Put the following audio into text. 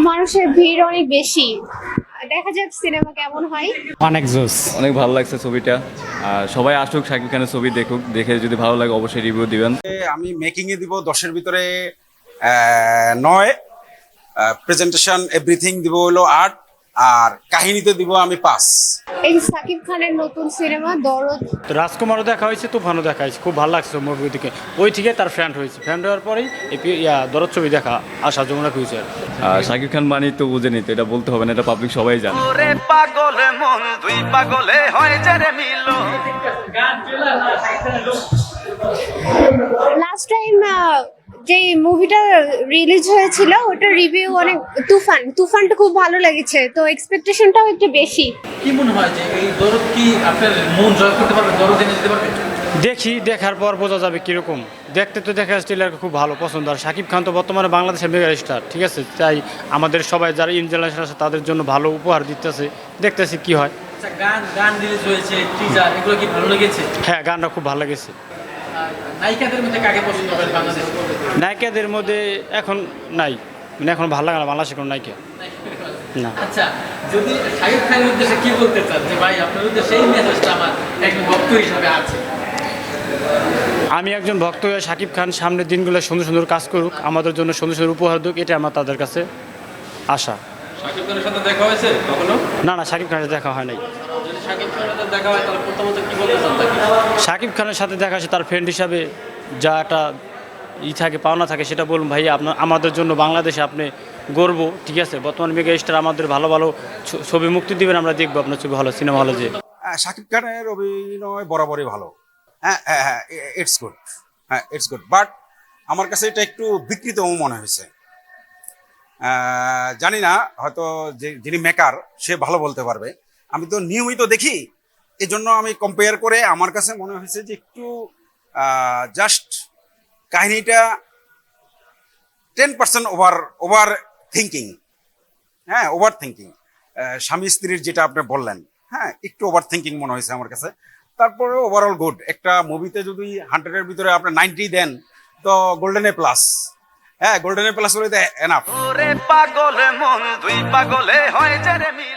মানুষের ভিড় অনেক বেশি। দেখা যাক সিনেমা কেমন হয়। অনেক জোস। অনেক ভালো লাগছে ছবিটা। আর সবাই আসুক, শাকিব খানের ছবি দেখুক, দেখে যদি ভালো লাগে অবশ্যই রিভিউ দিবেন। আমি মেকিং এ দিব 10-এর ভিতরে 9, প্রেজেন্টেশন এভরিথিং দিব হলো 8, আর কাহিনীতে দিব আমি 5। এই সাকিব খানের নতুন সিনেমা দরদ। তো রাজকুমারও দেখা হয়েছে, তুফানও দেখা হয়েছে, খুব ভালো লাগছে মুভি থেকে। ওই থেকে তার ফ্রেন্ড হয়েছে, ফ্রেন্ড হওয়ার পরেই দরদ ছবি দেখা আশা যমুনা ফিউচার। আর শাকিব খান মানি তো বুঝেনি, তো এটা বলতে হবে না, এটা পাবলিক সবাই জানে। ওরে পাগল মন দুই পাগলে হয় যারে মিলো। লাস্ট টাইম যে মুভিটা রিলিজ হয়েছিল ওটার রিভিউ অনেক, তুফানটা খুব ভালো লেগেছে, তো এক্সপেকটেশনটাও একটু বেশি। কি মনে হয় যে এই দরদ কি আপনার মন জয় করতে পারবে, দরদ এনে দিতে পারবে? দেখি, দেখার পর বোঝা যাবে কীরকম। দেখতে তো দেখা যাচ্ছে ট্রেলার খুব ভালো পছন্দ। আর শাকিব খান তো বর্তমানে বাংলাদেশের মেগা স্টার, ঠিক আছে, তাই আমাদের সবাই যারা ইন জেনারেশন আছে তাদের জন্য ভালো উপহার দিতেছে, দেখতেছি কি হয়। আচ্ছা, গান রিলিজ হয়েছে, টিজার, এগুলো কি ভালো লেগেছে? হ্যাঁ, গানটা খুব ভালো লেগেছে। নায়িকাদের মধ্যে কাকে পছন্দ করেন বাংলাদেশে? নায়িকাদের মধ্যে এখন নাই, মানে এখন ভালো লাগে না বাংলাদেশে কোনো নায়িকা না। আচ্ছা, যদি শাকিব খানের উদ্দেশ্যে কি বলতে চান যে ভাই আপনার উদ্দেশ্যে এই মেসেজটা আমার একজন ভক্ত হিসাবে আছে? আমি একজন ভক্ত হয়ে শাকিব খান সামনের দিনগুলো সুন্দর সুন্দর কাজ করুক, আমাদের জন্য সুন্দর সুন্দর উপহার দিক, এটা আমার তাদের কাছে আশা। শাকিব খানের সাথে দেখা হয়েছে কখনো? না, শাকিব খানের দেখা হয় নাই। যদি শাকিব খানের সাথে দেখা হয় তাহলে প্রথমত কি বলতে চান তাকে? শাকিব খানের সাথে দেখা আছে তার ফ্রেন্ড হিসাবে যা একটা থাকে, পাওনা থাকে, সেটা বলুন ভাই আপনার আমাদের জন্য বাংলাদেশে আপনি গর্ব, ঠিক আছে, বর্তমান মেগা স্টার, আমাদের ভালো ভালো ছবি মুক্তি দিবেন, আমরা দেখবো আপনার ছবি হলো সিনেমা হলে যে। শাকিব খানের অভিনয় বরাবরই ভালো। হ্যাঁ হ্যাঁ হ্যাঁ, ইটস গুড। হ্যাঁ, ইটস গুড, বাট আমার কাছে এটা একটু বিকৃত মনে হয়েছে। জানি না, হয়তো যিনি মেকার সে ভালো বলতে পারবে। আমি তো নিয়মিত দেখি, এই জন্য আমি কম্পেয়ার করে আমার কাছে মনে হয়েছে যে একটু জাস্ট কাহিনীটা 10% ওভার থিঙ্কিং। হ্যাঁ, ওভার থিঙ্কিং। স্বামী স্ত্রীর যেটা আপনি বললেন, হ্যাঁ, একটু ওভার থিঙ্কিং মনে হয়েছে আমার কাছে। তারপরে ওভারঅল গুড। একটা মুভিতে যদি 100-এর ভিতরে আপনি 90 দেন, তো গোল্ডেন এ প্লাস। হ্যাঁ, গোল্ডেন এ প্লাস হলে এনাফ। ওরে পাগল মন দুই পাগলে হয় যারে মিলো।